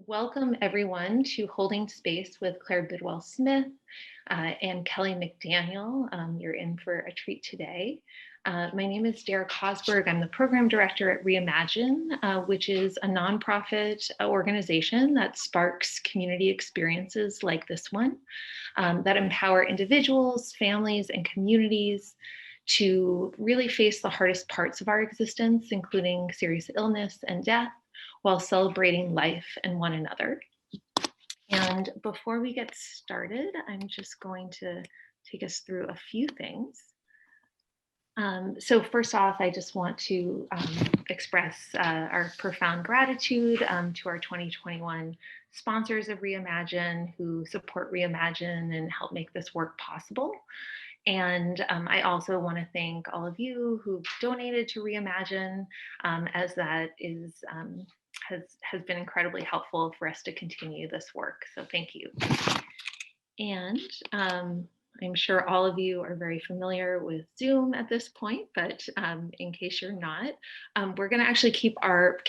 Welcome everyone to Holding Space with Claire Bidwell Smith and Kelly McDaniel. You're in for a treat today. My name is Derek Hosberg. I'm the program director at Reimagine, which is a nonprofit organization that sparks community experiences like this one that empower individuals, families, and communities to really face the hardest parts of our existence, including serious illness and death, while celebrating life and one another. And before we get started, I'm just going to take us through a few things. So first off, I just want to express our profound gratitude to our 2021 sponsors of Reimagine who support Reimagine and help make this work possible. And I also want to thank all of you who've donated to Reimagine, as that has been incredibly helpful for us to continue this work. So thank you. And I'm sure all of you are very familiar with Zoom at this point, but in case you're not, we're going to actually keep our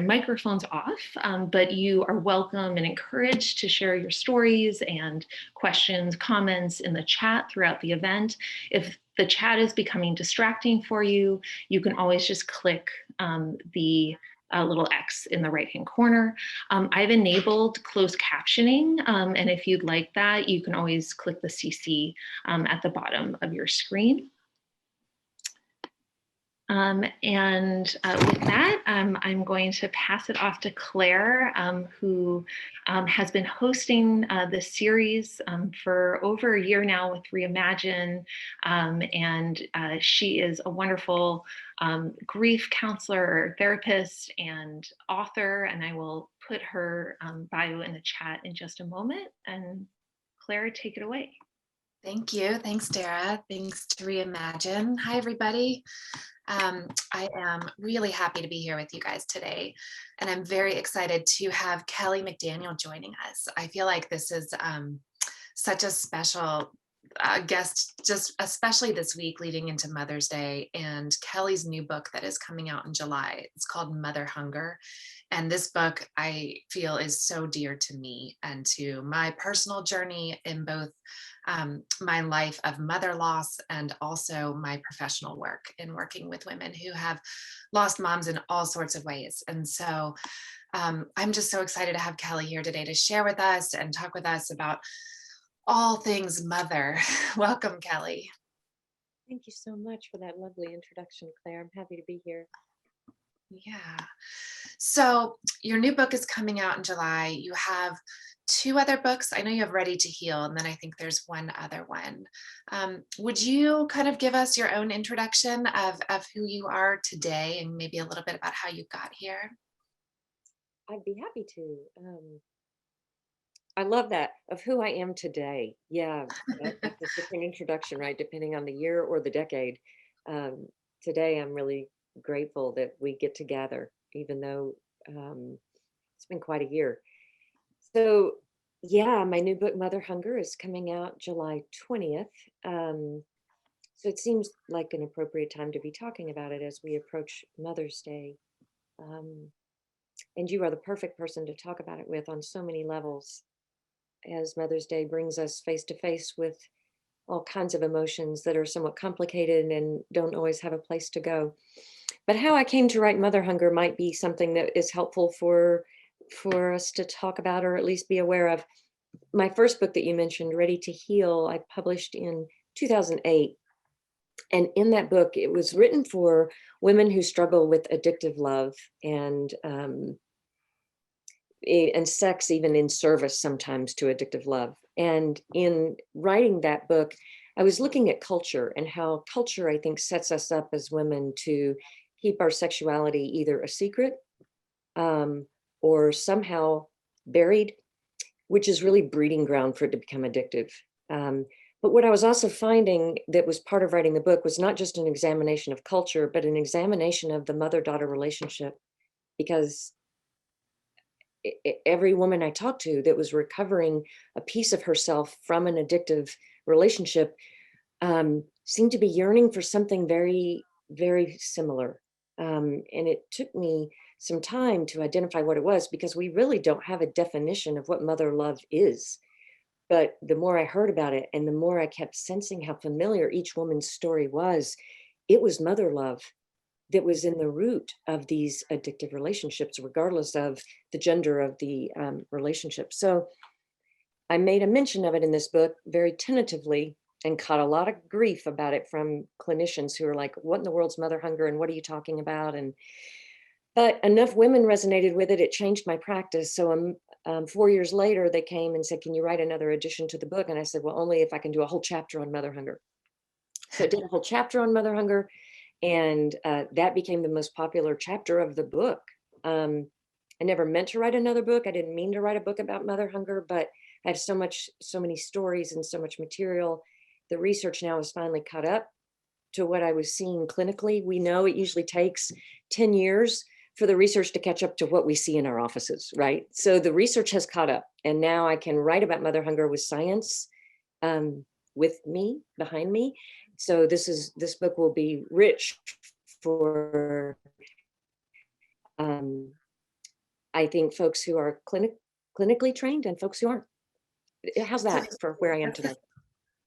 microphones off, but you are welcome and encouraged to share your stories and questions, comments in the chat throughout the event. If the chat is becoming distracting for you, you can always just click the little X in the right-hand corner. I've enabled closed captioning, and if you'd like that, you can always click the CC at the bottom of your screen. With that, I'm going to pass it off to Claire, who has been hosting this series for over a year now with Reimagine, and she is a wonderful grief counselor, therapist, and author, and I will put her bio in the chat in just a moment. And Claire, take it away. Thank you. Thanks, Dara. Thanks to Reimagine. Hi, everybody. I am really happy to be here with you guys today, and I'm very excited to have Kelly McDaniel joining us. I feel like this is such a special guest, just especially this week leading into Mother's Day, and Kelly's new book that is coming out in July. It's called Mother Hunger. And this book I feel is so dear to me and to my personal journey in both my life of mother loss and also my professional work in working with women who have lost moms in all sorts of ways. And so I'm just so excited to have Kelly here today to share with us and talk with us about all things mother. Welcome, Kelly. Thank you so much for that lovely introduction, Claire. I'm happy to be here. Yeah. So your new book is coming out in July. You have two other books. I know you have Ready to Heal, and then I think there's one other one. Would you kind of give us your own introduction of who you are today and maybe a little bit about how you got here? I'd be happy to. I love that, of who I am today. Yeah, that's a different introduction, right? Depending on the year or the decade. Today, I'm really grateful that we get together, even though it's been quite a year. So yeah, my new book, Mother Hunger, is coming out July 20th. So it seems like an appropriate time to be talking about it as we approach Mother's Day. And you are the perfect person to talk about it with on so many levels, as Mother's Day brings us face to face with all kinds of emotions that are somewhat complicated and don't always have a place to go. But how I came to write Mother Hunger might be something that is helpful for us to talk about, or at least be aware of. My first book that you mentioned, Ready to Heal, I published in 2008. And in that book, it was written for women who struggle with addictive love and sex, even in service sometimes to addictive love. And in writing that book, I was looking at culture and how culture, I think, sets us up as women to keep our sexuality either a secret or somehow buried, which is really breeding ground for it to become addictive. But what I was also finding that was part of writing the book was not just an examination of culture, but an examination of the mother-daughter relationship, because every woman I talked to that was recovering a piece of herself from an addictive relationship seemed to be yearning for something very, very similar. And it took me some time to identify what it was, because we really don't have a definition of what mother love is. But the more I heard about it and the more I kept sensing how familiar each woman's story was, it was mother love that was in the root of these addictive relationships, regardless of the gender of the relationship. So I made a mention of it in this book very tentatively and caught a lot of grief about it from clinicians who are like, what in the world's mother hunger and what are you talking about? And but enough women resonated with it, it changed my practice. So 4 years later, they came and said, can you write another addition to the book? And I said, well, only if I can do a whole chapter on mother hunger. So I did a whole chapter on mother hunger, and that became the most popular chapter of the book. I never meant to write another book. I didn't mean to write a book about mother hunger, but I have so many stories and so much material. The research now is finally caught up to what I was seeing clinically. We know it usually takes 10 years for the research to catch up to what we see in our offices, right? So the research has caught up, and now I can write about mother hunger with science with me, behind me. So this book will be rich for, I think, folks who are clinically trained and folks who aren't. How's that for where I am today?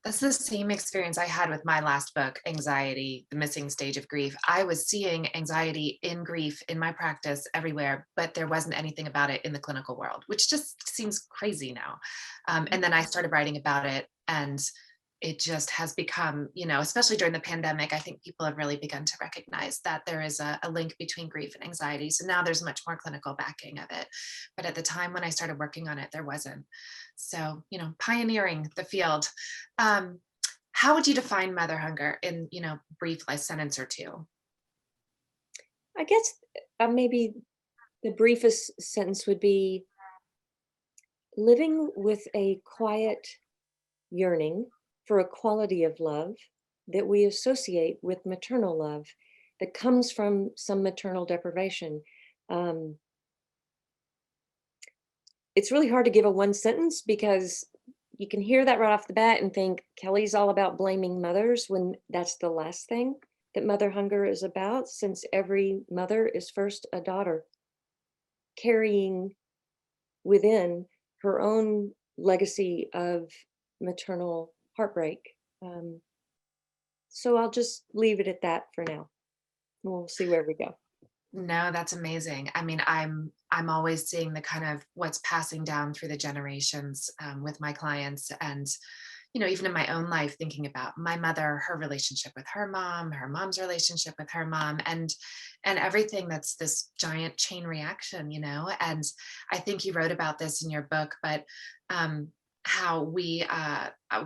That's the same experience I had with my last book, Anxiety, The Missing Stage of Grief. I was seeing anxiety in grief in my practice everywhere, but there wasn't anything about it in the clinical world, which just seems crazy now. And then I started writing about it, and it just has become, especially during the pandemic, I think people have really begun to recognize that there is a link between grief and anxiety. So now there's much more clinical backing of it. But at the time when I started working on it, there wasn't. So, pioneering the field. How would you define mother hunger in, brief, like sentence or two? I guess maybe the briefest sentence would be living with a quiet yearning for a quality of love that we associate with maternal love that comes from some maternal deprivation. It's really hard to give a one sentence, because you can hear that right off the bat and think Kelly's all about blaming mothers, when that's the last thing that mother hunger is about, since every mother is first a daughter carrying within her own legacy of maternal heartbreak. So I'll just leave it at that for now. We'll see where we go. No, that's amazing. I mean, I'm always seeing the kind of what's passing down through the generations with my clients, and even in my own life, thinking about my mother, her relationship with her mom's relationship with her mom, and everything that's this giant chain reaction, And I think you wrote about this in your book, but how we have, I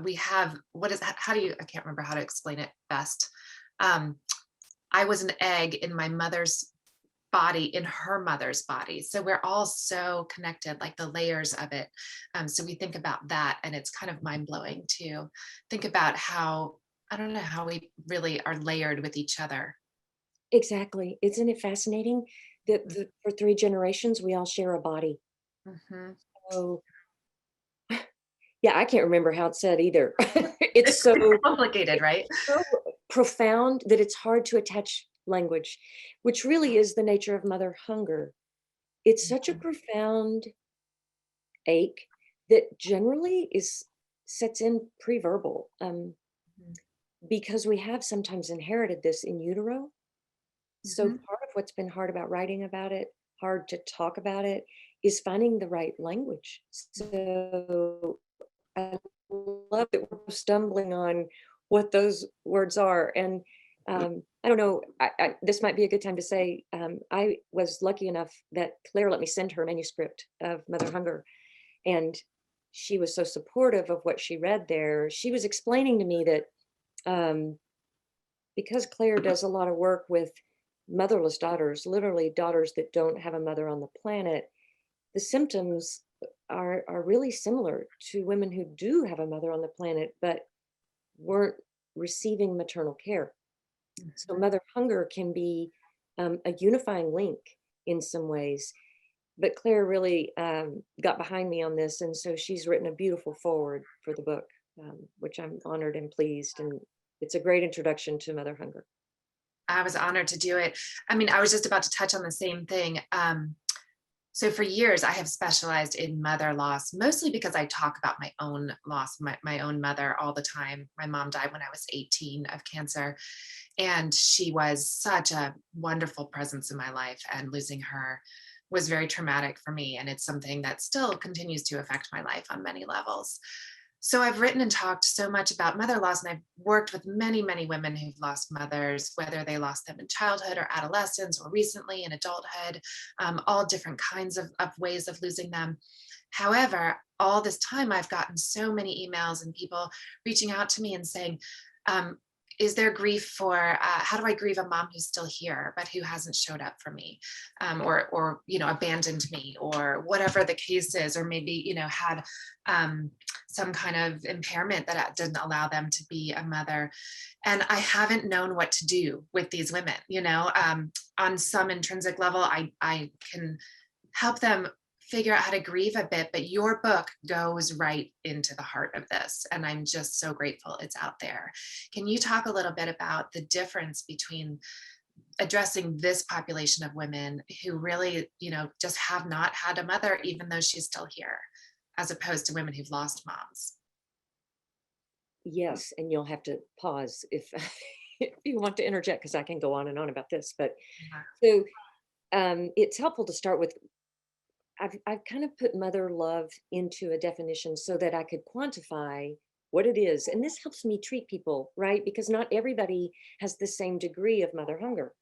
can't remember how to explain it best. I was an egg in my mother's body, in her mother's body. So we're all so connected, like the layers of it. So we think about that, and it's kind of mind blowing to think about how, I don't know, how we really are layered with each other. Exactly. Isn't it fascinating that for 3 generations, we all share a body? Mm-hmm. So, yeah, I can't remember how it's said either. It's so complicated, right? so profound that it's hard to attach language, which really is the nature of mother hunger. It's such a profound ache that generally sets in pre-verbal, because we have sometimes inherited this in utero. So Mm-hmm. part of what's been hard about writing about it, hard to talk about it, is finding the right language. So I love that we're stumbling on what those words are. And I don't know, this might be a good time to say, I was lucky enough that Claire let me send her manuscript of Mother Hunger. And she was so supportive of what she read there. She was explaining to me that because Claire does a lot of work with motherless daughters, literally daughters that don't have a mother on the planet, the symptoms are really similar to women who do have a mother on the planet, but weren't receiving maternal care. So mother hunger can be a unifying link in some ways. But Claire really got behind me on this, and so she's written a beautiful foreword for the book, which I'm honored and pleased, and it's a great introduction to mother hunger. I was honored to do it. I mean, I was just about to touch on the same thing. So for years, I have specialized in mother loss, mostly because I talk about my own loss, my own mother all the time. My mom died when I was 18 of cancer, and she was such a wonderful presence in my life, and losing her was very traumatic for me. And it's something that still continues to affect my life on many levels. So I've written and talked so much about mother loss, and I've worked with many, many women who've lost mothers, whether they lost them in childhood or adolescence or recently in adulthood, all different kinds of ways of losing them. However, all this time I've gotten so many emails and people reaching out to me and saying, is there grief for, how do I grieve a mom who's still here, but who hasn't showed up for me, or, abandoned me, or whatever the case is, or maybe, had some kind of impairment that didn't allow them to be a mother. And I haven't known what to do with these women, on some intrinsic level, I can help them figure out how to grieve a bit, but your book goes right into the heart of this. And I'm just so grateful it's out there. Can you talk a little bit about the difference between addressing this population of women who really, just have not had a mother, even though she's still here, as opposed to women who've lost moms? Yes, and you'll have to pause if if you want to interject, because I can go on and on about this. But so it's helpful to start with. I've kind of put mother love into a definition so that I could quantify what it is. And this helps me treat people, right? Because not everybody has the same degree of mother hunger.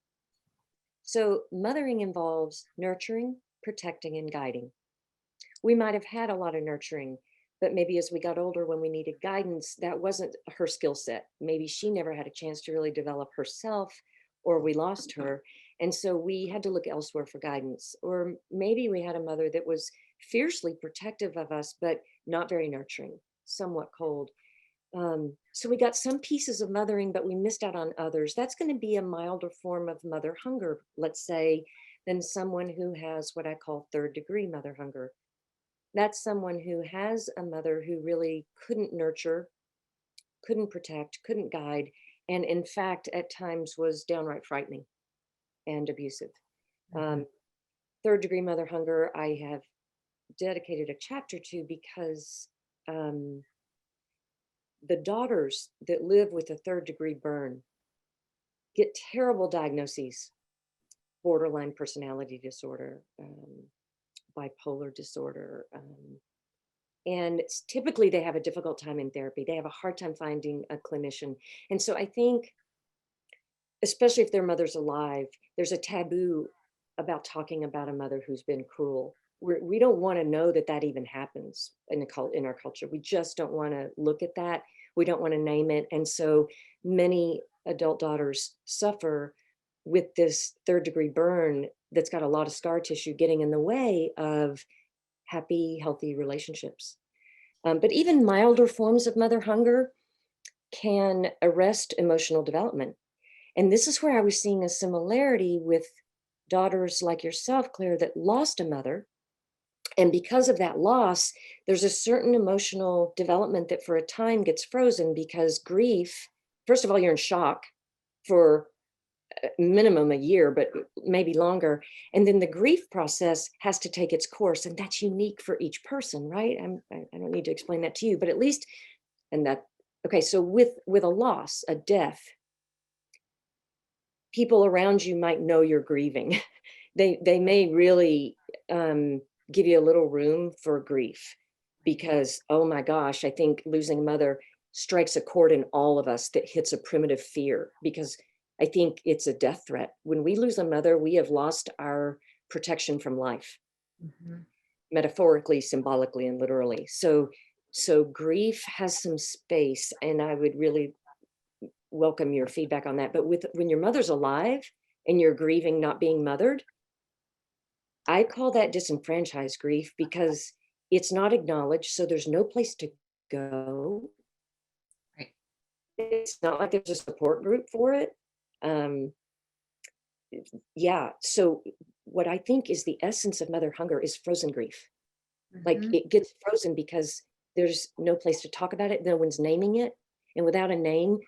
So mothering involves nurturing, protecting, and guiding. We might have had a lot of nurturing, but maybe as we got older, when we needed guidance, that wasn't her skill set. Maybe she never had a chance to really develop herself, or we lost her. And so we had to look elsewhere for guidance. Or maybe we had a mother that was fiercely protective of us, but not very nurturing, somewhat cold. So we got some pieces of mothering, but we missed out on others. That's going to be a milder form of mother hunger, let's say, than someone who has what I call third degree mother hunger. That's someone who has a mother who really couldn't nurture, couldn't protect, couldn't guide, and in fact, at times was downright frightening and abusive. Third degree mother hunger, I have dedicated a chapter to because the daughters that live with a third degree burn get terrible diagnoses: borderline personality disorder, bipolar disorder. And typically they have a difficult time in therapy. They have a hard time finding a clinician. And so I think, especially if their mother's alive, there's a taboo about talking about a mother who's been cruel. We don't want to know that that even happens in our culture. We just don't want to look at that. We don't want to name it. And so many adult daughters suffer with this third degree burn that's got a lot of scar tissue getting in the way of happy, healthy relationships. But even milder forms of mother hunger can arrest emotional development. And this is where I was seeing a similarity with daughters like yourself, Claire, that lost a mother. And because of that loss, there's a certain emotional development that for a time gets frozen, because grief, first of all, you're in shock for minimum a year, but maybe longer. And then the grief process has to take its course, and that's unique for each person, right? I don't need to explain that to you, but at least, and that, okay, so with a loss, a death, people around you might know you're grieving. They may really give you a little room for grief, because, oh my gosh, I think losing a mother strikes a chord in all of us that hits a primitive fear, because I think it's a death threat. When we lose a mother, we have lost our protection from life, metaphorically, symbolically, and literally. So grief has some space, and I would really welcome your feedback on that. But when your mother's alive and you're grieving not being mothered, I call that disenfranchised grief, because it's not acknowledged, so there's no place to go. Right. It's not like there's a support group for it. Yeah, so what I think is the essence of mother hunger is frozen grief. Like, it gets frozen because there's no place to talk about it. No one's naming it. And without a name,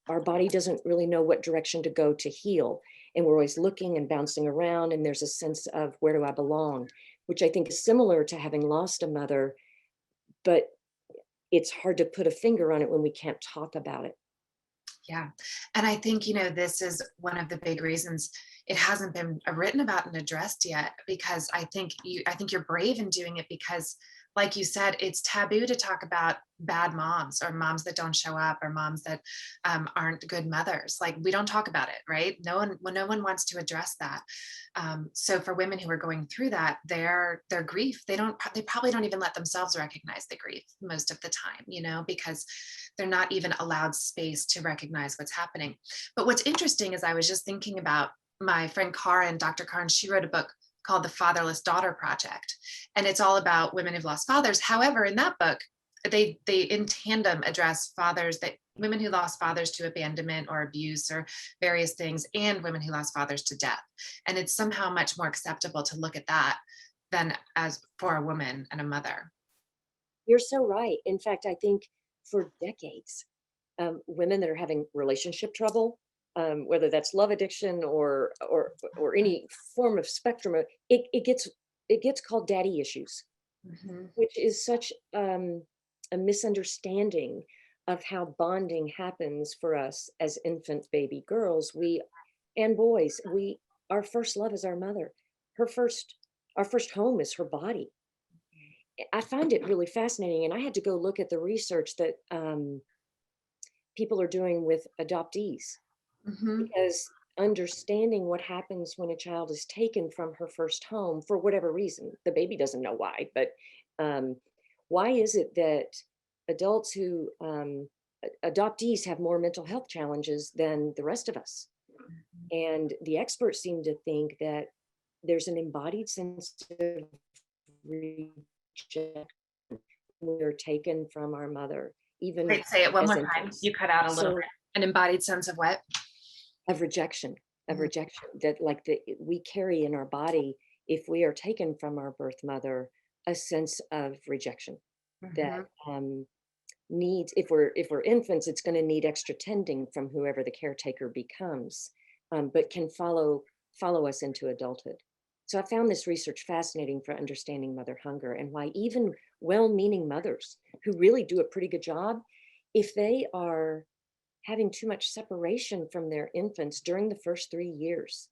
our body doesn't really know what direction to go to heal. And we're always looking and bouncing around, and there's a sense of where do I belong, which I think is similar to having lost a mother, but it's hard to put a finger on it when we can't talk about it. Yeah. And I think, this is one of the big reasons it hasn't been written about and addressed yet, because I think you're brave in doing it because, like you said, it's taboo to talk about bad moms or moms that don't show up or moms that aren't good mothers. Like, we don't talk about it, right? No one wants to address that. So for women who are going through that, their grief, they probably don't even let themselves recognize the grief most of the time, because they're not even allowed space to recognize what's happening. But what's interesting is I was just thinking about my friend Karin, Dr. Karin. She wrote a book called The Fatherless Daughter Project, and it's all about women who've lost fathers. However, in that book, they in tandem address women who lost fathers to abandonment or abuse or various things, and women who lost fathers to death. And it's somehow much more acceptable to look at that than as for a woman and a mother. You're so right. In fact, I think for decades, women that are having relationship trouble, whether that's love addiction or any form of spectrum, it gets called daddy issues, Mhm. which is such a misunderstanding of how bonding happens for us as infant baby girls. We and boys, our first love is our mother. Her first Our first home is her body. I find it really fascinating, and I had to go look at the research that people are doing with adoptees, Mhm. because understanding what happens when a child is taken from her first home for whatever reason, the baby doesn't know why, but um, why is it that adults who adoptees have more mental health challenges than the rest of us? And the experts seem to think that there's an embodied sense of rejection when we're taken from our mother, even Wait, say it one as more time. infants. You cut out a little So bit. An embodied sense of what? of rejection, Mhm. that like we carry in our body, if we are taken from our birth mother, a sense of rejection that Mhm. needs, if we're infants, it's going to need extra tending from whoever the caretaker becomes, but can follow us into adulthood. So I found this research fascinating for understanding mother hunger, and why even well-meaning mothers who really do a pretty good job, if they are having too much separation from their infants during the first 3 years,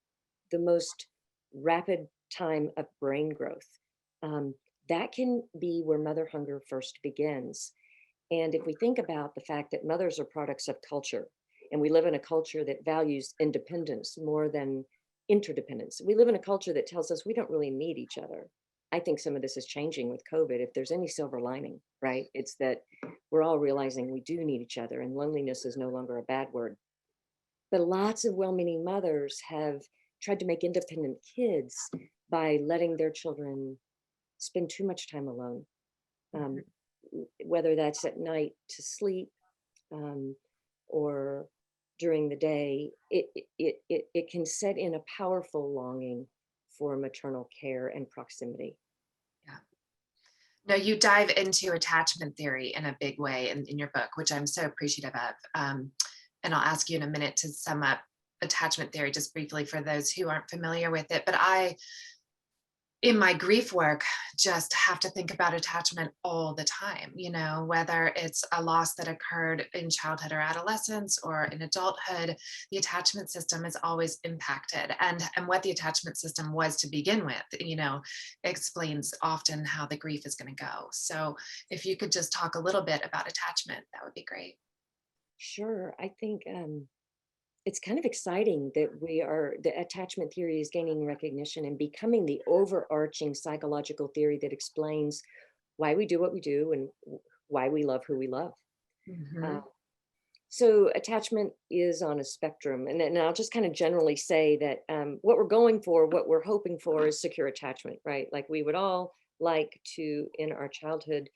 the most rapid time of brain growth, um, that can be where mother hunger first begins. And if we think about the fact that mothers are products of culture, and we live in a culture that values independence more than interdependence, we live in a culture that tells us we don't really need each other. I think some of this is changing with COVID. If there's any silver lining, right, it's that we're all realizing we do need each other, and loneliness is no longer a bad word. But lots of well meaning mothers have tried to make independent kids by letting their children spend too much time alone, um, whether that's at night to sleep, um, or during the day. It can set in a powerful longing for maternal care and proximity. Yeah. No, you dive into attachment theory in a big way in your book, which I'm so appreciative of. And I'll ask you in a minute to sum up attachment theory just briefly for those who aren't familiar with it. But in my grief work, just have to think about attachment all the time, whether it's a loss that occurred in childhood or adolescence or in adulthood. The attachment system is always impacted, and what the attachment system was to begin with, explains often how the grief is going to go. So if you could just talk a little bit about attachment, that would be great. Sure. I think it's kind of exciting that the attachment theory is gaining recognition and becoming the overarching psychological theory that explains why we do what we do and why we love who we love. Uh, Mhm. so attachment is on a spectrum, and I'll just kind of generally say that what we're going for, what we're hoping for, is secure attachment, right? Like we would all like to, in our childhood,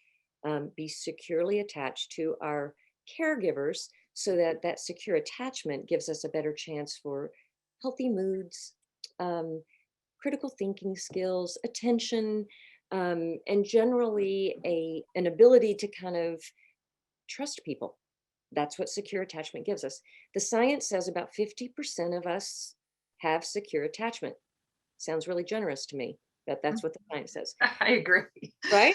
be securely attached to our caregivers, so that that secure attachment gives us a better chance for healthy moods, um, critical thinking skills, attention, and generally an ability to kind of trust people. That's what secure attachment gives us. The science says about 50% of us have secure attachment. Sounds really generous to me, but that's what the science says, I agree. right?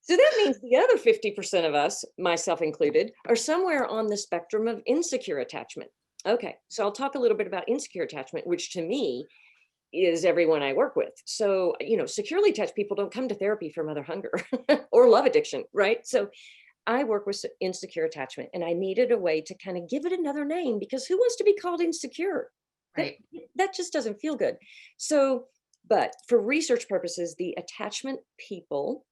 So that means the other 50% of us, myself included, are somewhere on the spectrum of insecure attachment. Okay, so I'll talk a little bit about insecure attachment, which to me is everyone I work with. So, securely attached people don't come to therapy for mother hunger or love addiction, right? So I work with insecure attachment, and I needed a way to kind of give it another name, because who wants to be called insecure? That, Right. that just doesn't feel good. So, but for research purposes, the attachment people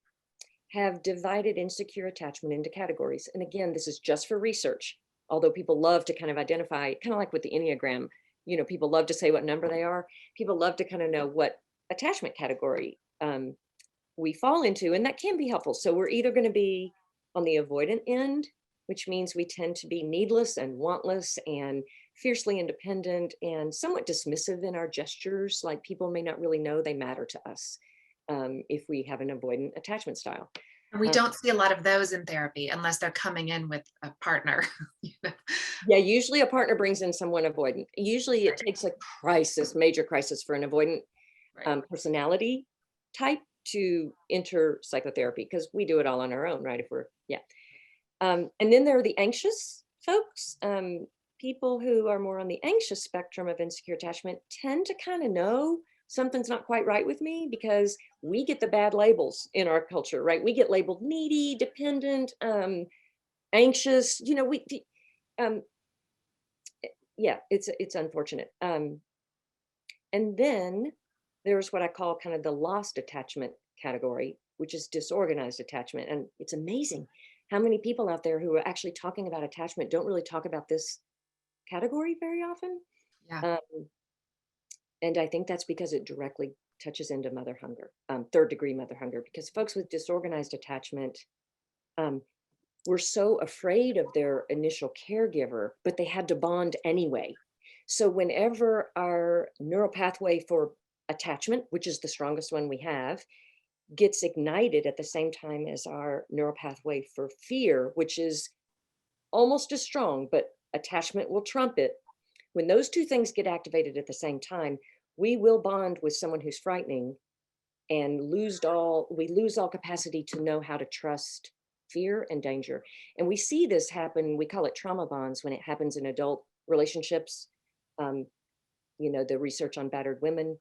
have divided insecure attachment into categories. And again, this is just for research, although people love to kind of identify, kind of like with the Enneagram, people love to say what number they are. People love to kind of know what attachment category we fall into, and that can be helpful. So we're either going to be on the avoidant end, which means we tend to be needless and wantless and fiercely independent and somewhat dismissive in our gestures, like people may not really know they matter to us if we have an avoidant attachment style. And we don't see a lot of those in therapy unless they're coming in with a partner. Yeah, usually a partner brings in someone avoidant. Usually it takes a crisis, major crisis, for an avoidant personality type to enter psychotherapy, because we do it all on our own, right? And then there are the anxious folks. People who are more on the anxious spectrum of insecure attachment tend to kind of know something's not quite right with me, because we get the bad labels in our culture, right? We get labeled needy, dependent, anxious, it's unfortunate. And then there's what I call kind of the lost attachment category, which is disorganized attachment. And it's amazing how many people out there who are actually talking about attachment don't really talk about this category very often. Yeah. And I think that's because it directly touches into mother hunger, third degree mother hunger, because folks with disorganized attachment were so afraid of their initial caregiver, but they had to bond anyway. So whenever our neural pathway for attachment, which is the strongest one we have, gets ignited at the same time as our neural pathway for fear, which is almost as strong, but attachment will trump it. When those two things get activated at the same time, we will bond with someone who's frightening and we lose all capacity to know how to trust fear and danger. And we see this happen, we call it trauma bonds, when it happens in adult relationships. The research on battered women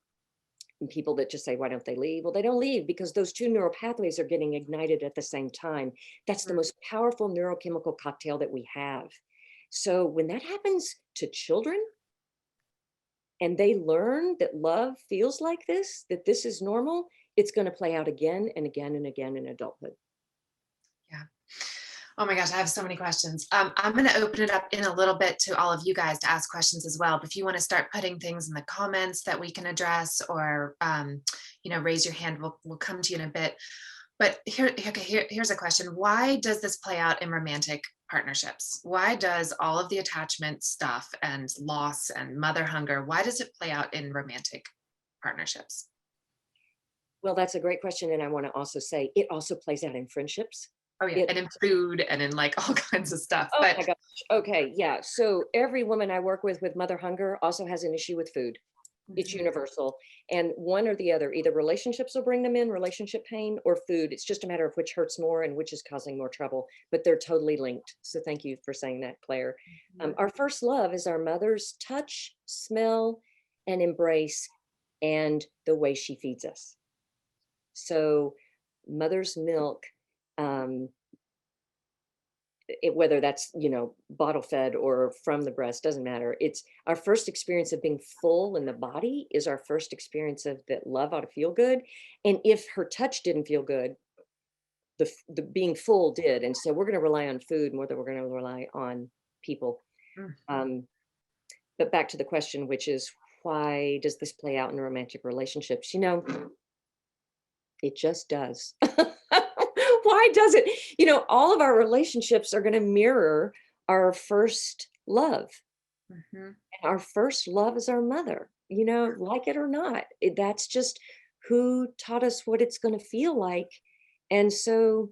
and people that just say, why don't they leave? Well, they don't leave because those two neural pathways are getting ignited at the same time. That's the most powerful neurochemical cocktail that we have. So when that happens to children, and they learn that love feels like this, that this is normal, it's going to play out again and again and again in adulthood. Yeah. Oh my gosh, I have so many questions. I'm going to open it up in a little bit to all of you guys to ask questions as well. But if you want to start putting things in the comments that we can address, or raise your hand, we'll come to you in a bit. But here's a question. Why does this play out in romantic partnerships? Why does all of the attachment stuff and loss and mother hunger, why does it play out in romantic partnerships? Well, that's a great question. And I want to also say it also plays out in friendships. Oh yeah, and in food and in like all kinds of stuff. Oh my gosh. Okay, yeah. So every woman I work with mother hunger also has an issue with food. It's universal. And one or the other, either relationships will bring them in, relationship pain, or food. It's just a matter of which hurts more and which is causing more trouble, but they're totally linked. So thank you for saying that, Claire. Our first love is our mother's touch, smell, and embrace, and the way she feeds us. So mother's milk, whether that's, bottle fed or from the breast, doesn't matter. It's our first experience of being full in the body is our first experience of that love ought to feel good. And if her touch didn't feel good, the being full did. And so we're going to rely on food more than we're going to rely on people. But back to the question, which is, why does this play out in romantic relationships? It just does. Why does it? All of our relationships are going to mirror our first love. And our first love is our mother, like it or not. That's just who taught us what it's going to feel like. And so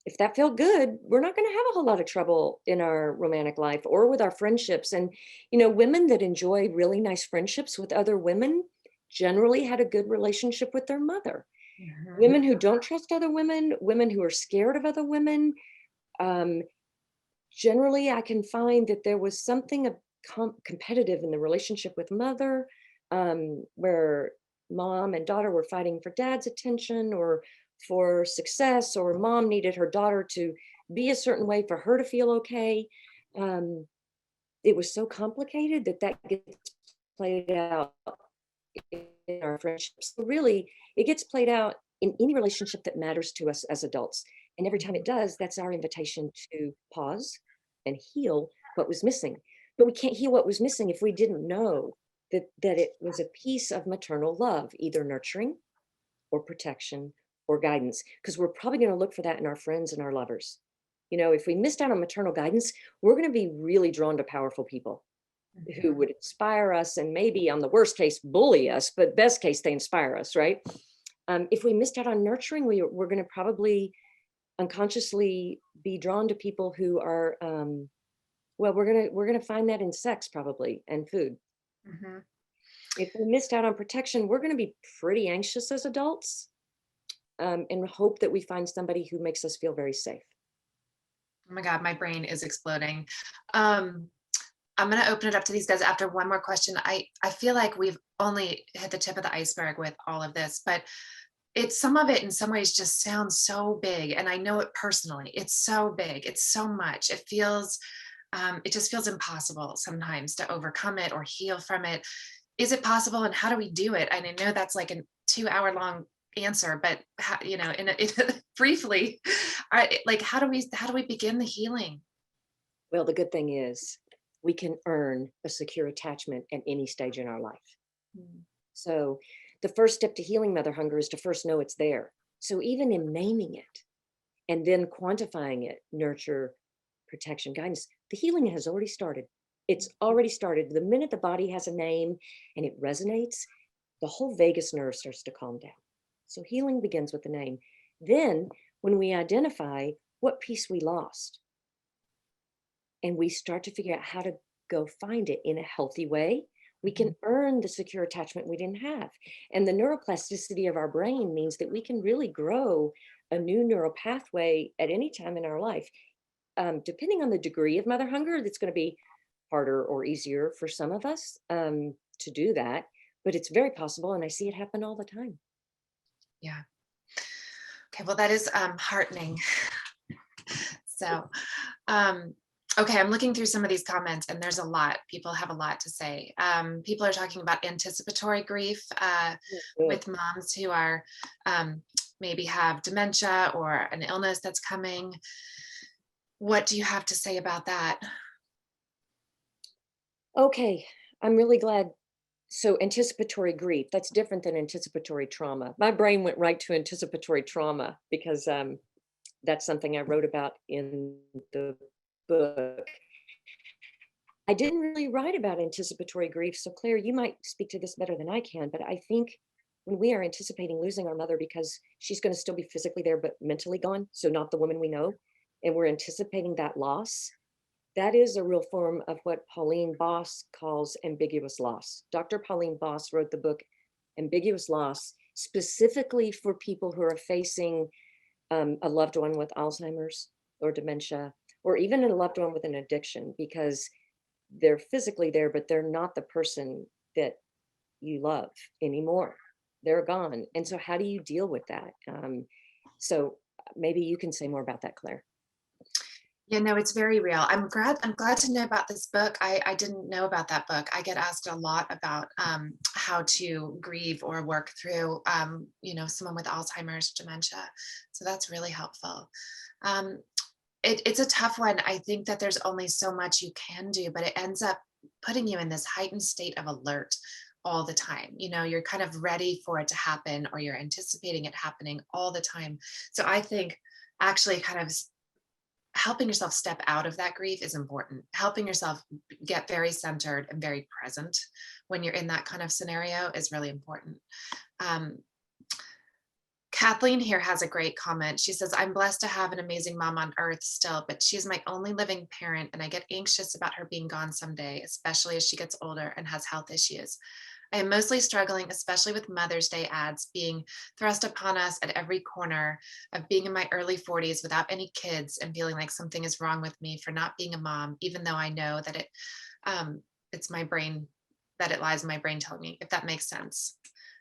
if that felt good, we're not going to have a whole lot of trouble in our romantic life or with our friendships. And, women that enjoy really nice friendships with other women generally had a good relationship with their mother. Mhm. Women who don't trust other women, women who are scared of other women, um, generally I can find that there was something competitive in the relationship with mother, where mom and daughter were fighting for dad's attention or for success, or mom needed her daughter to be a certain way for her to feel okay. um, it was so complicated that gets played out in our friendships. So really, it gets played out in any relationship that matters to us as adults. And every time it does, that's our invitation to pause and heal what was missing. But we can't heal what was missing if we didn't know that it was a piece of maternal love, either nurturing or protection or guidance, because we're probably going to look for that in our friends and our lovers. If we missed out on maternal guidance, we're going to be really drawn to powerful people who Mhm. would inspire us and maybe on the worst case bully us, but best case they inspire us, right? If we missed out on nurturing, we're going to probably unconsciously be drawn to people who are well, we're gonna find that in sex probably and food. Mhm. If we missed out on protection, we're going to be pretty anxious as adults, and hope that we find somebody who makes us feel very safe. Oh my God, my brain is exploding. Um, I'm going to open it up to these guys after one more question. I feel like we've only hit the tip of the iceberg with all of this, but some of it in some ways just sounds so big. And I know it personally. It's so big. It's so much. It just feels impossible sometimes to overcome it or heal from it. Is it possible? And how do we do it? And I know that's like a 2 hour long answer, but how, briefly, like how do we begin the healing? Well, the good thing is we can earn a secure attachment at any stage in our life. Mm. So the first step to healing mother hunger is to first know it's there. So even in naming it and then quantifying it, nurture, protection, guidance, the healing has already started. It's already started. The minute the body has a name and it resonates, the whole vagus nerve starts to calm down. So healing begins with the name. Then, when we identify what piece we lost and we start to figure out how to go find it in a healthy way, we can earn the secure attachment we didn't have. And the neuroplasticity of our brain means that we can really grow a new neural pathway at any time in our life. Depending on the degree of mother hunger, that's going to be harder or easier for some of us to do that. But it's very possible, and I see it happen all the time. Yeah. Okay. Well, that is heartening. So, um, okay, I'm looking through some of these comments, and there's a lot. People have a lot to say. People are talking about anticipatory grief Good. with moms who are maybe have dementia or an illness that's coming. What do you have to say about that? Okay, I'm really glad. So, anticipatory grief, that's different than anticipatory trauma. My brain went right to anticipatory trauma because that's something I wrote about in the book. I didn't really write about anticipatory grief. So, Claire, you might speak to this better than I can, but I think when we are anticipating losing our mother because she's going to still be physically there, but mentally gone, so not the woman we know, and we're anticipating that loss, that is a real form of what Pauline Boss calls ambiguous loss. Dr. Pauline Boss wrote the book Ambiguous Loss specifically for people who are facing a loved one with Alzheimer's or dementia, or even a loved one with an addiction, because they're physically there, but they're not the person that you love anymore. They're gone. And so, how do you deal with that? So, maybe you can say more about that, Claire. Yeah, no, it's very real. I'm glad to know about this book. I didn't know about that book. I get asked a lot about how to grieve or work through someone with Alzheimer's, dementia. So that's really helpful. Um, it's a tough one. I think that there's only so much you can do, but it ends up putting you in this heightened state of alert all the time. You're kind of ready for it to happen, or you're anticipating it happening all the time. So I think actually kind of helping yourself step out of that grief is important. Helping yourself get very centered and very present when you're in that kind of scenario is really important. Um, Kathleen here has a great comment. She says, I'm blessed to have an amazing mom on earth still, but she's my only living parent, and I get anxious about her being gone someday, especially as she gets older and has health issues. I am mostly struggling, especially with Mother's Day ads being thrust upon us at every corner, of being in my early 40s without any kids and feeling like something is wrong with me for not being a mom, even though I know that it's my brain, that it lies in my brain telling me, if that makes sense.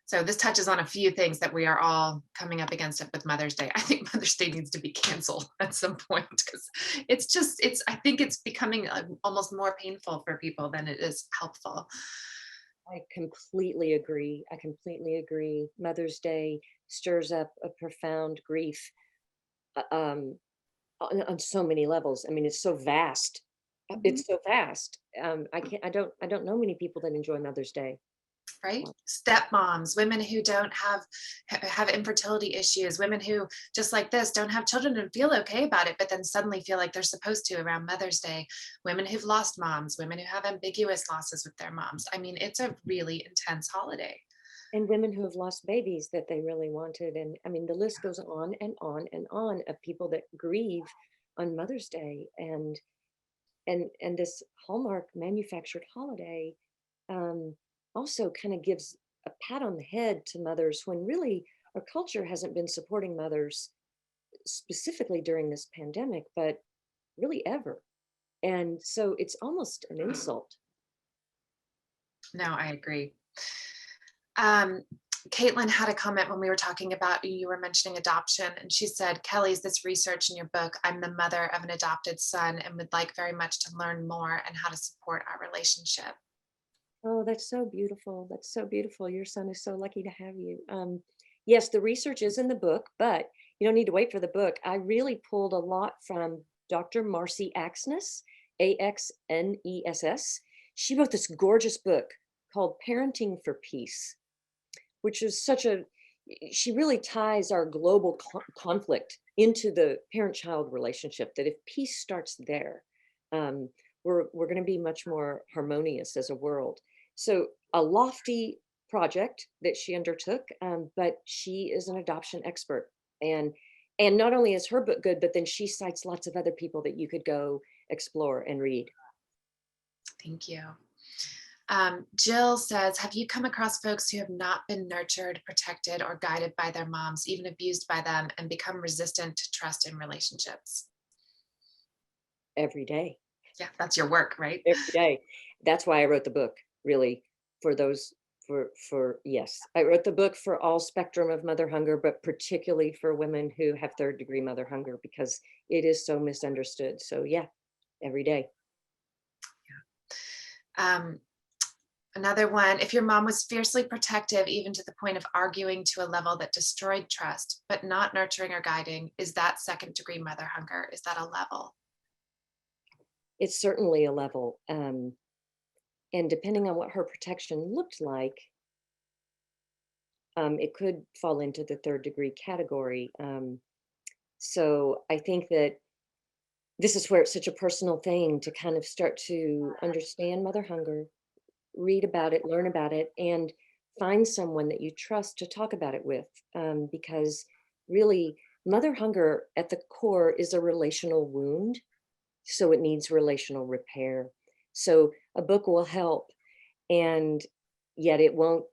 So this touches on a few things that we are all coming up against it with Mother's Day. I think Mother's Day needs to be canceled at some point, because I think it's becoming almost more painful for people than it is helpful. I completely agree. I completely agree. Mother's Day stirs up a profound grief on so many levels. I mean, it's so vast. It's so vast. I don't know many people that enjoy Mother's Day. Right? Stepmoms, women who don't have infertility issues, women who, just like this, don't have children and feel okay about it, but then suddenly feel like they're supposed to around Mother's Day. Women who've lost moms, women who have ambiguous losses with their moms. I mean, it's a really intense holiday. And women who have lost babies that they really wanted. And I mean, the list goes on and on and on of people that grieve on Mother's Day. And this Hallmark manufactured holiday also kind of gives a pat on the head to mothers, when really our culture hasn't been supporting mothers specifically during this pandemic, but really ever. And so it's almost an insult. No, I agree. Caitlin had a comment when we were talking about, you were mentioning adoption, and she said, Kelly's this research in your book, I'm the mother of an adopted son and would like very much to learn more and how to support our relationship. Oh, that's so beautiful. That's so beautiful. Your son is so lucky to have you. Yes, the research is in the book, but you don't need to wait for the book. I really pulled a lot from Dr. Marcy Axness, Axness. She wrote this gorgeous book called Parenting for Peace, which is she really ties our global conflict into the parent-child relationship, that if peace starts there, we're going to be much more harmonious as a world. So a lofty project that she undertook, but she is an adoption expert. And not only is her book good, but then she cites lots of other people that you could go explore and read. Thank you. Jill says, have you come across folks who have not been nurtured, protected, or guided by their moms, even abused by them, and become resistant to trust in relationships? Every day. Yeah, that's your work, right? Every day. That's why I wrote the book, really, for those, yes. I wrote the book for all spectrum of mother hunger, but particularly for women who have third-degree mother hunger, because it is so misunderstood. So yeah, every day. Yeah. Another one, if your mom was fiercely protective, even to the point of arguing to a level that destroyed trust, but not nurturing or guiding, is that second-degree mother hunger? Is that a level? It's certainly a level. And depending on what her protection looked like, it could fall into the third-degree category. So I think that this is where it's such a personal thing to kind of start to understand mother hunger, read about it, learn about it, and find someone that you trust to talk about it with. Because really, mother hunger at the core is a relational wound. So it needs relational repair. So a book will help, and yet it won't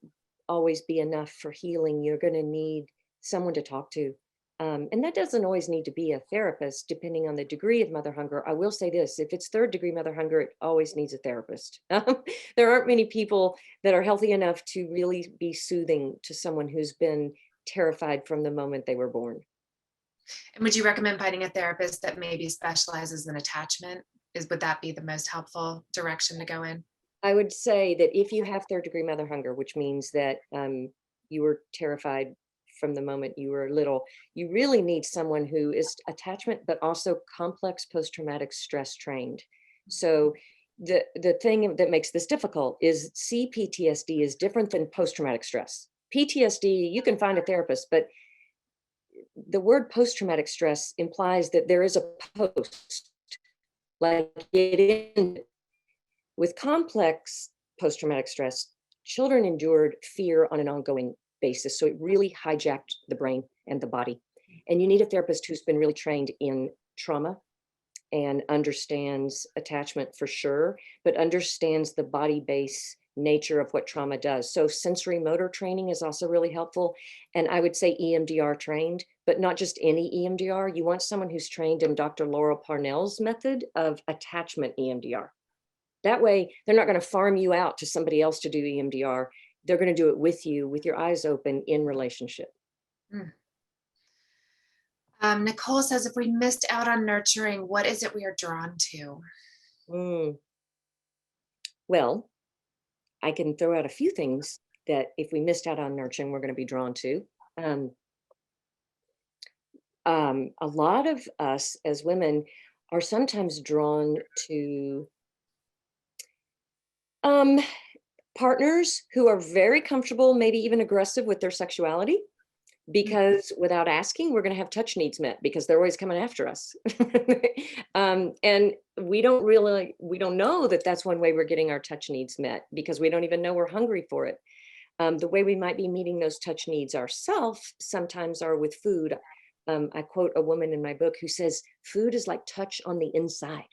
always be enough for healing. You're going to need someone to talk to. And that doesn't always need to be a therapist, depending on the degree of mother hunger. I will say this, if it's third-degree mother hunger, it always needs a therapist. There aren't many people that are healthy enough to really be soothing to someone who's been terrified from the moment they were born. And would you recommend finding a therapist that maybe specializes in attachment? Would that be the most helpful direction to go in? I would say that if you have third-degree mother hunger, which means that you were terrified from the moment you were little, you really need someone who is attachment, but also complex post-traumatic stress trained. So the thing that makes this difficult is CPTSD is different than post-traumatic stress. PTSD, you can find a therapist, but the word post-traumatic stress implies that there is a post, like it in. With complex post-traumatic stress, children endured fear on an ongoing basis. So it really hijacked the brain. and the body. And you need a therapist who's been really trained in trauma and understands attachment for sure, but understands the body-based nature of what trauma does. So sensory motor training is also really helpful. And I would say EMDR trained, but not just any EMDR. You want someone who's trained in Dr. Laurel Parnell's method of attachment EMDR. That way, they're not going to farm you out to somebody else to do EMDR. They're going to do it with you, with your eyes open, in relationship. Mm. Nicole says, if we missed out on nurturing, what is it we are drawn to? Well, I can throw out a few things that if we missed out on nurturing, we're going to be drawn to. A lot of us as women are sometimes drawn to partners who are very comfortable, maybe even aggressive with their sexuality, because without asking, we're going to have touch needs met because they're always coming after us. And we don't know that that's one way we're getting our touch needs met because we don't even know we're hungry for it. The way we might be meeting those touch needs ourselves sometimes are with food. I quote a woman in my book who says, food is like touch on the inside.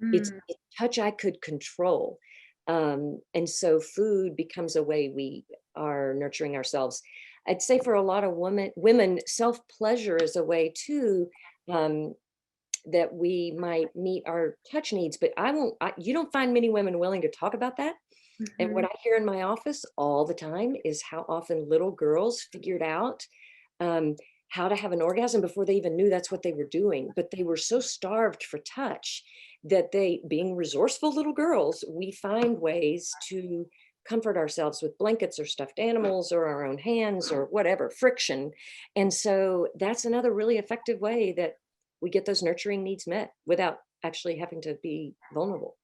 It's touch I could control. And so food becomes a way we are nurturing ourselves. I'd say for a lot of women, self-pleasure is a way too, that we might meet our touch needs, but you don't find many women willing to talk about that. And what I hear in my office all the time is how often little girls figured out how to have an orgasm before they even knew that's what they were doing. But they were so starved for touch that they, being resourceful little girls, we find ways to comfort ourselves with blankets or stuffed animals or our own hands or whatever, friction. And so that's another really effective way that we get those nurturing needs met without actually having to be vulnerable.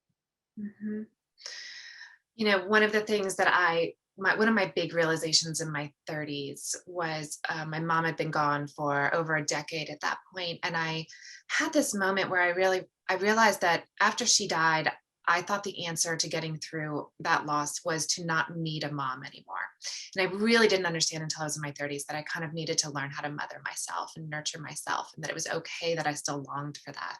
You know, one of the things that one of my big realizations in my 30s was my mom had been gone for over a decade at that point, and I had this moment where I realized that after she died, I thought the answer to getting through that loss was to not need a mom anymore. And I really didn't understand until I was in my 30s that I kind of needed to learn how to mother myself and nurture myself, and that it was okay that I still longed for that.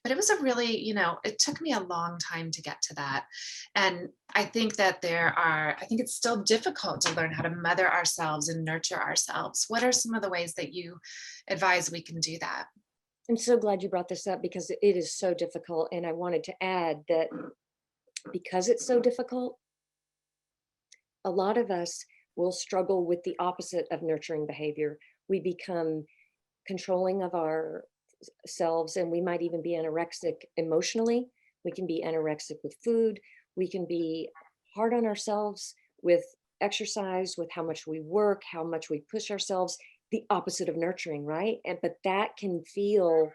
But it was a really, it took me a long time to get to that. And I think that I think it's still difficult to learn how to mother ourselves and nurture ourselves. What are some of the ways that you advise we can do that? I'm so glad you brought this up because it is so difficult. And I wanted to add that because it's so difficult, a lot of us will struggle with the opposite of nurturing behavior. We become controlling of ourselves, and we might even be anorexic emotionally. We can be anorexic with food. We can be hard on ourselves with exercise, with how much we work, how much we push ourselves, the opposite of nurturing, right? But that can feel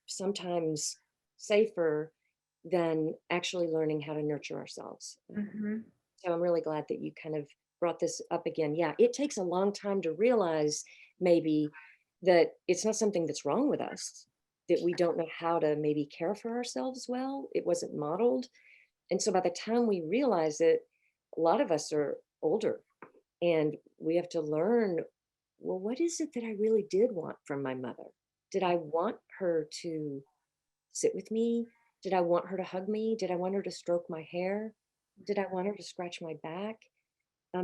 sometimes safer than actually learning how to nurture ourselves. So I'm really glad that you kind of brought this up again. Yeah, it takes a long time to realize maybe that it's not something that's wrong with us, that we don't know how to maybe care for ourselves well. It wasn't modeled. And so by the time we realize it, a lot of us are older and we have to learn, well, what is it that I really did want from my mother? Did I want her to sit with me? Did I want her to hug me? Did I want her to stroke my hair? Did I want her to scratch my back?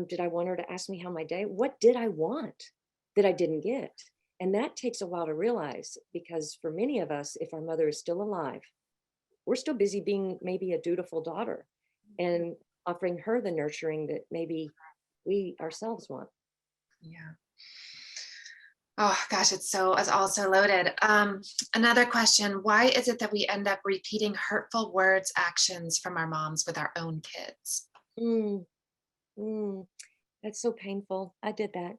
Did I want her to ask me how my day? What did I want that I didn't get? And that takes a while to realize, because for many of us, if our mother is still alive, we're still busy being maybe a dutiful daughter and offering her the nurturing that maybe we ourselves want. Yeah. Oh gosh, it's also loaded. Another question: why is it that we end up repeating hurtful words, actions from our moms with our own kids? Mm, that's so painful. I did that.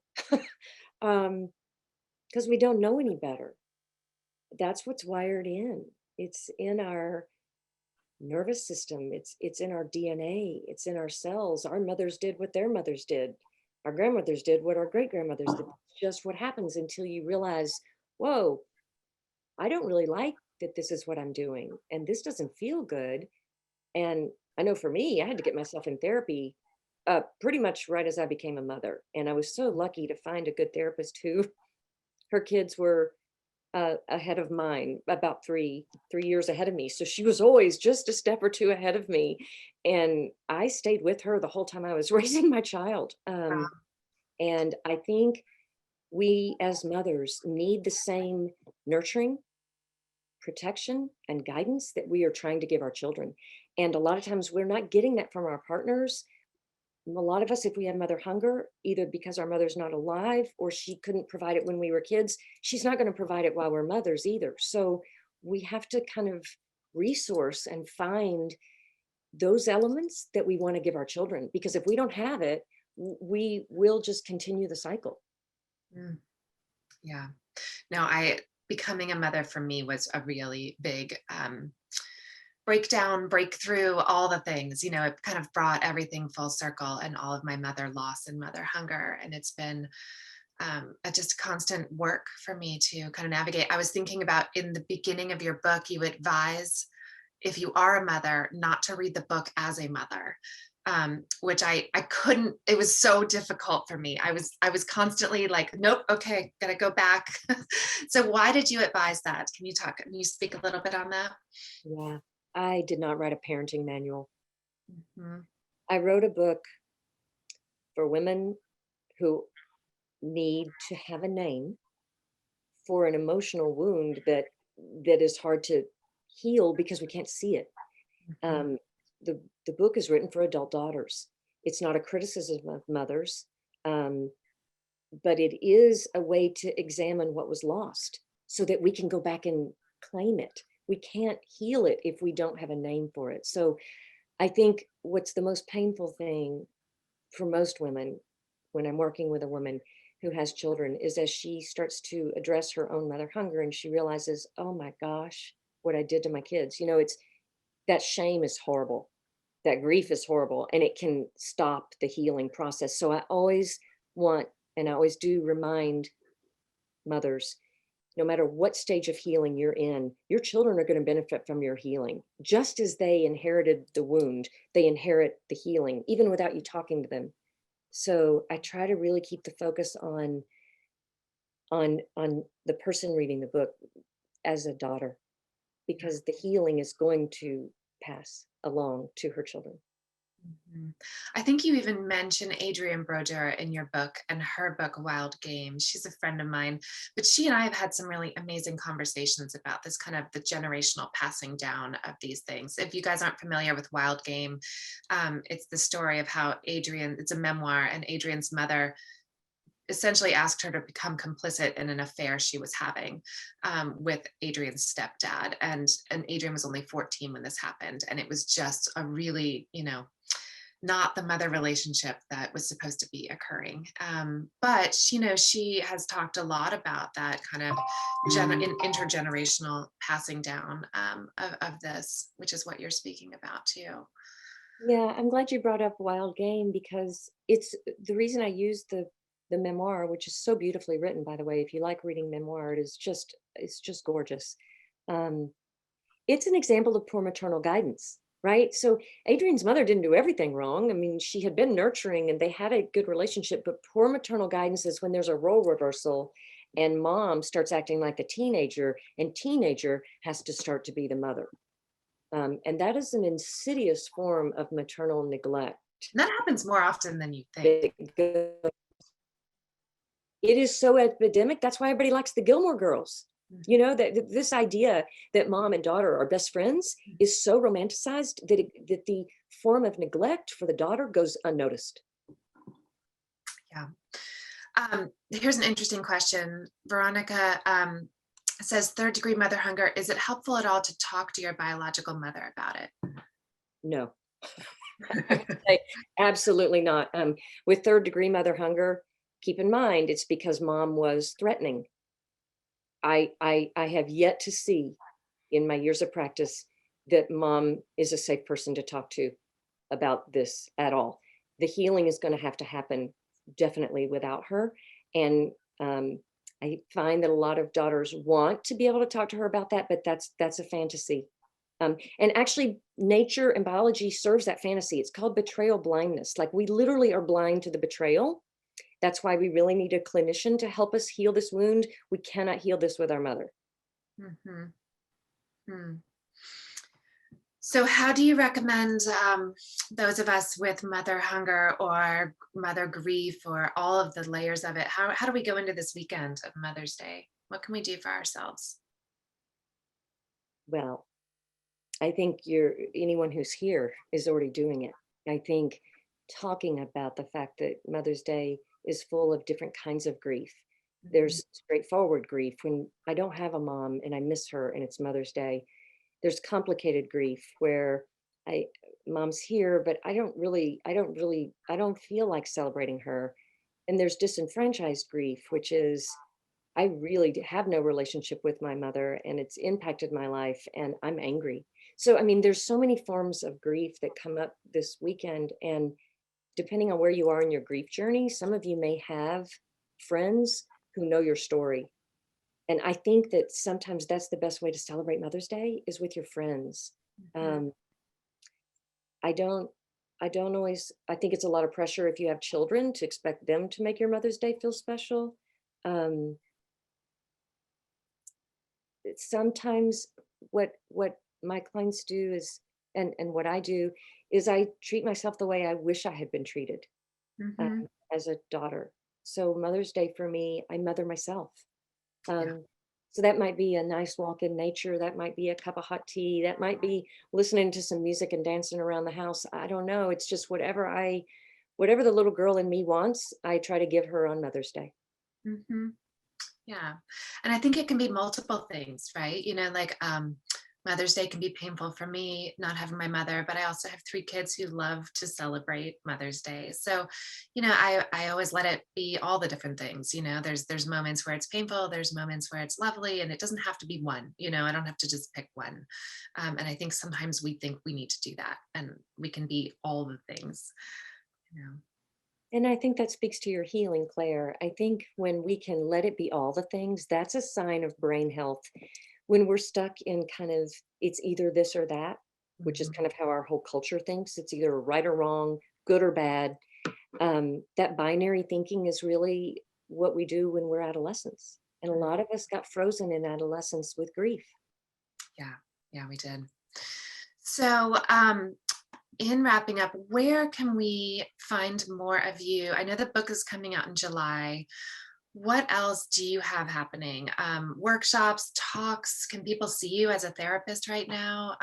Because we don't know any better. That's what's wired in. It's in our nervous system. It's in our DNA. It's in our cells. Our mothers did what their mothers did. Our grandmothers did what our great grandmothers did. It's just what happens until you realize, whoa, I don't really like that this is what I'm doing. And this doesn't feel good. And I know for me, I had to get myself in therapy pretty much right as I became a mother. And I was so lucky to find a good therapist who her kids were ahead of mine, about three years ahead of me. So she was always just a step or two ahead of me. And I stayed with her the whole time I was raising my child. And I think we as mothers need the same nurturing, protection, and guidance that we are trying to give our children. And a lot of times we're not getting that from our partners. A lot of us, if we have mother hunger, either because our mother's not alive or she couldn't provide it when we were kids, she's not going to provide it while we're mothers either. So we have to kind of resource and find those elements that we want to give our children, because if we don't have it, we will just continue the cycle. Mm, yeah. No, I becoming a mother for me was a really big breakdown, breakthrough, all the things. It kind of brought everything full circle and all of my mother loss and mother hunger. And it's been just constant work for me to kind of navigate. I was thinking about in the beginning of your book, you advise if you are a mother not to read the book as a mother. Which I couldn't, it was so difficult for me. I was constantly like, nope, okay, gotta go back. So why did you advise that? Can you speak a little bit on that? Yeah, I did not write a parenting manual. Mhm. I wrote a book for women who need to have a name for an emotional wound that is hard to heal because we can't see it. Mhm. Um, the book is written for adult daughters. It's not a criticism of mothers, um, but it is a way to examine what was lost so that we can go back and claim it. We can't heal it if we don't have a name for it. So I think what's the most painful thing for most women when I'm working with a woman who has children is as she starts to address her own mother hunger and she realizes, oh my gosh, what I did to my kids. It's that shame is horrible. That grief is horrible and it can stop the healing process. So I always want, and I always do remind mothers, no matter what stage of healing you're in, your children are going to benefit from your healing. Just as they inherited the wound, they inherit the healing, even without you talking to them. So I try to really keep the focus on the person reading the book as a daughter, because the healing is going to pass along to her children. Mhm. I think you even mentioned Adrienne Broder in your book and her book, Wild Game. She's a friend of mine, but she and I have had some really amazing conversations about this kind of the generational passing down of these things. If you guys aren't familiar with Wild Game, it's the story of how it's a memoir, and Adrienne's mother essentially asked her to become complicit in an affair she was having with Adrienne's stepdad. And Adrienne was only 14 when this happened. And it was just a really, not the mother relationship that was supposed to be occurring. But she has talked a lot about that kind of intergenerational passing down of this, which is what you're speaking about too. Yeah, I'm glad you brought up Wild Game because it's the reason I used the memoir, which is so beautifully written, by the way. If you like reading memoir, it's just gorgeous. Um, it's an example of poor maternal guidance, right? So Adrienne's mother didn't do everything wrong. I mean, she had been nurturing and they had a good relationship, but poor maternal guidance is when there's a role reversal and mom starts acting like the teenager and teenager has to start to be the mother. And that is an insidious form of maternal neglect. And that happens more often than you think. It is so epidemic. That's why everybody likes the Gilmore Girls. That this idea that mom and daughter are best friends is so romanticized that the form of neglect for the daughter goes unnoticed. Yeah. Here's an interesting question. Veronica says, third degree mother hunger, is it helpful at all to talk to your biological mother about it? No. Absolutely not. With third degree mother hunger, keep in mind it's because mom was threatening. I have yet to see in my years of practice that mom is a safe person to talk to about this at all. The healing is going to have to happen definitely without her. And I find that a lot of daughters want to be able to talk to her about that, but that's a fantasy. And actually nature and biology serves that fantasy. It's called betrayal blindness. Like we literally are blind to the betrayal. That's why we really need a clinician to help us heal this wound. We cannot heal this with our mother. Mhm. Hmm. So how do you recommend those of us with mother hunger or mother grief or all of the layers of it, how do we go into this weekend of Mother's Day? What can we do for ourselves? Well, I think anyone who's here is already doing it. I think talking about the fact that Mother's Day is full of different kinds of grief. Mhm. There's straightforward grief when I don't have a mom and I miss her and it's Mother's Day. There's complicated grief where I mom's here, but I don't feel like celebrating her. And there's disenfranchised grief, which is I really have no relationship with my mother and it's impacted my life and I'm angry. So, I mean, there's so many forms of grief that come up this weekend. And depending on where you are in your grief journey, some of you may have friends who know your story. And I think that sometimes that's the best way to celebrate Mother's Day is with your friends. Mhm. Um, I don't, I don't always, I think it's a lot of pressure if you have children to expect them to make your Mother's Day feel special. Um, Sometimes what my clients do is and what I do is I treat myself the way I wish I had been treated Mhm. as a daughter. So Mother's Day for me, I mother myself. Yeah. Um, so that might be a nice walk in nature. That might be a cup of hot tea. That might be listening to some music and dancing around the house. I don't know. It's just whatever the little girl in me wants, I try to give her on Mother's Day. Mhm. Yeah. And I think it can be multiple things, right? Like Mother's Day can be painful for me not having my mother, but I also have three kids who love to celebrate Mother's Day. So, I always let it be all the different things. There's moments where it's painful, there's moments where it's lovely, and it doesn't have to be one. I don't have to just pick one. And I think sometimes we think we need to do that, and we can be all the things. You know. And I think that speaks to your healing, Claire. I think when we can let it be all the things, that's a sign of brain health. When we're stuck in kind of it's either this or that, which is Mhm. kind of how our whole culture thinks, it's either right or wrong, good or bad. That binary thinking is really what we do when we're adolescents. And a lot of us got frozen in adolescence with grief. Yeah, yeah, we did. So, in wrapping up, where can we find more of you? I know the book is coming out in July. What else do you have happening? Workshops, talks? Can people see you as a therapist right now?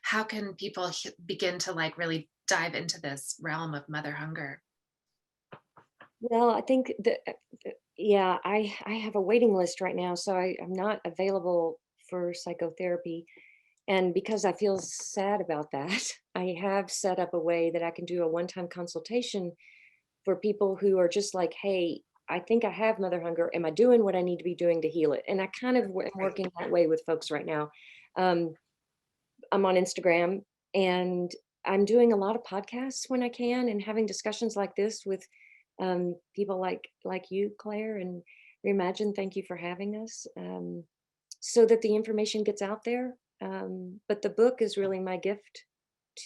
How can people begin to like really dive into this realm of mother hunger? Well, I think that, yeah, I have a waiting list right now, so I'm not available for psychotherapy. And because I feel sad about that, I have set up a way that I can do a one-time consultation for people who are just like, hey, I think I have mother hunger. Am I doing what I need to be doing to heal it? And I kind of am Right. working that way with folks right now. Um, I'm on Instagram and I'm doing a lot of podcasts when I can and having discussions like this with people like you, Claire, and Reimagine. Thank you for having us so that the information gets out there. But the book is really my gift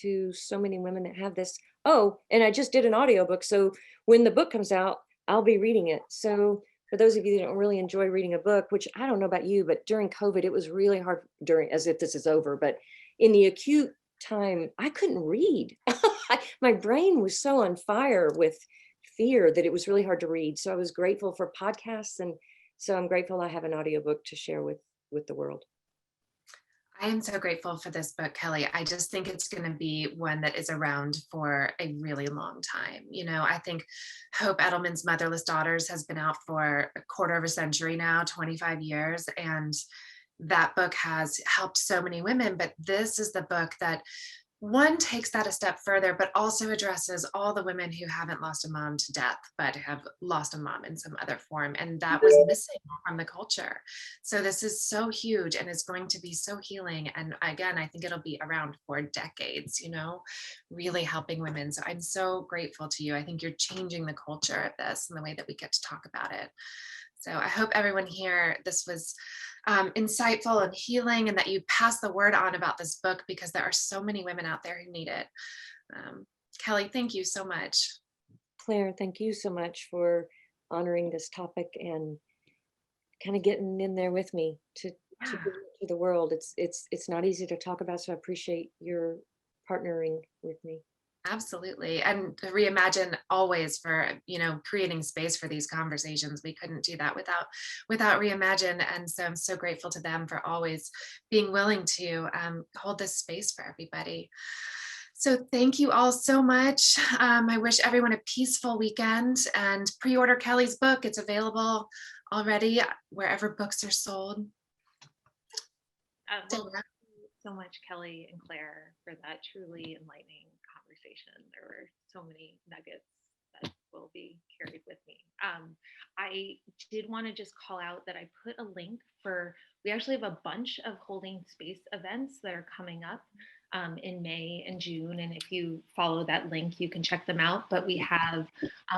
to so many women that have this. Oh, and I just did an audiobook. So when the book comes out, I'll be reading it. So for those of you that don't really enjoy reading a book, which I don't know about you, but during COVID, it was really hard as if this is over, but in the acute time, I couldn't read. My brain was so on fire with fear that it was really hard to read. So I was grateful for podcasts. And so I'm grateful I have an audiobook to share with the world. I am so grateful for this book, Kelly. I just think it's going to be one that is around for a really long time. I think Hope Edelman's Motherless Daughters has been out for a quarter of a century now, 25 years. And that book has helped so many women. But this is the book that one takes that a step further, but also addresses all the women who haven't lost a mom to death, but have lost a mom in some other form. And that was missing from the culture. So this is so huge and it's going to be so healing. And again, I think it'll be around for decades, really helping women. So I'm so grateful to you. I think you're changing the culture of this and the way that we get to talk about it. So I hope everyone here, this was insightful and healing, and that you pass the word on about this book, because there are so many women out there who need it. Kelly, thank you so much. Claire, thank you so much for honoring this topic and kind of getting in there with me to Yeah. bring it to the world. It's not easy to talk about, so I appreciate your partnering with me. Absolutely. And to reimagine always for, creating space for these conversations. We couldn't do that without reimagine. And so I'm so grateful to them for always being willing to hold this space for everybody. So thank you all so much. I wish everyone a peaceful weekend, and pre-order Kelly's book. It's available already wherever books are sold. Well, thank you so much, Kelly and Claire, for that truly enlightening conversation. There were so many nuggets that will be carried with me. I did want to just call out that I put a link we actually have a bunch of holding space events that are coming up in May and June. And if you follow that link, you can check them out. But we have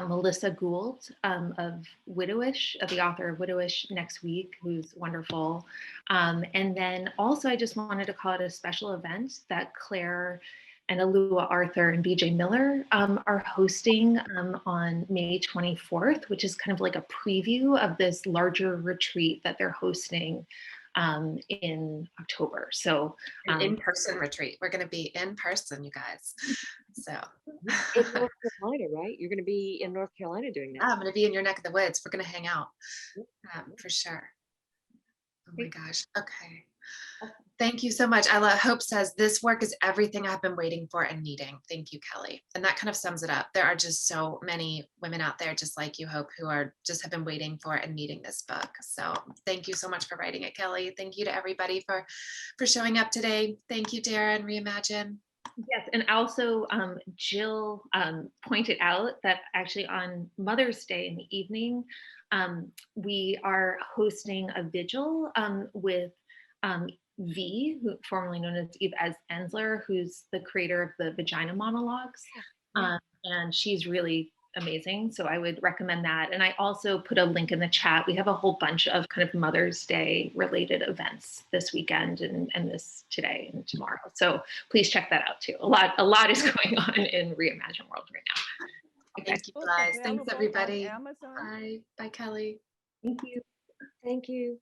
Melissa Gould of Widowish, the author of Widowish, next week, who's wonderful. And then also, I just wanted to call it a special event that Claire and Alua Arthur and BJ Miller are hosting on May 24th, which is kind of like a preview of this larger retreat that they're hosting in October. So an in-person retreat. We're going to be in person, you guys. So in North Carolina, right? You're going to be in North Carolina doing that. I'm going to be in your neck of the woods. We're going to hang out for sure. Oh my gosh. Okay. Thank you so much. Hope says, this work is everything I've been waiting for and needing. Thank you, Kelly. And that kind of sums it up. There are just so many women out there just like you, Hope, who have been waiting for and needing this book. So thank you so much for writing it, Kelly. Thank you to everybody for showing up today. Thank you, Dara and Reimagine. Yes, and also Jill pointed out that actually on Mother's Day in the evening, we are hosting a vigil with V, formerly known as Eve Ensler, who's the creator of the Vagina Monologues. And she's really amazing. So I would recommend that. And I also put a link in the chat. We have a whole bunch of kind of Mother's Day related events this weekend and this today and tomorrow. So please check that out too. A lot is going on in Reimagine World right now. Okay. Thank you guys. Thanks everybody. Bye. Bye, Kelly. Thank you. Thank you.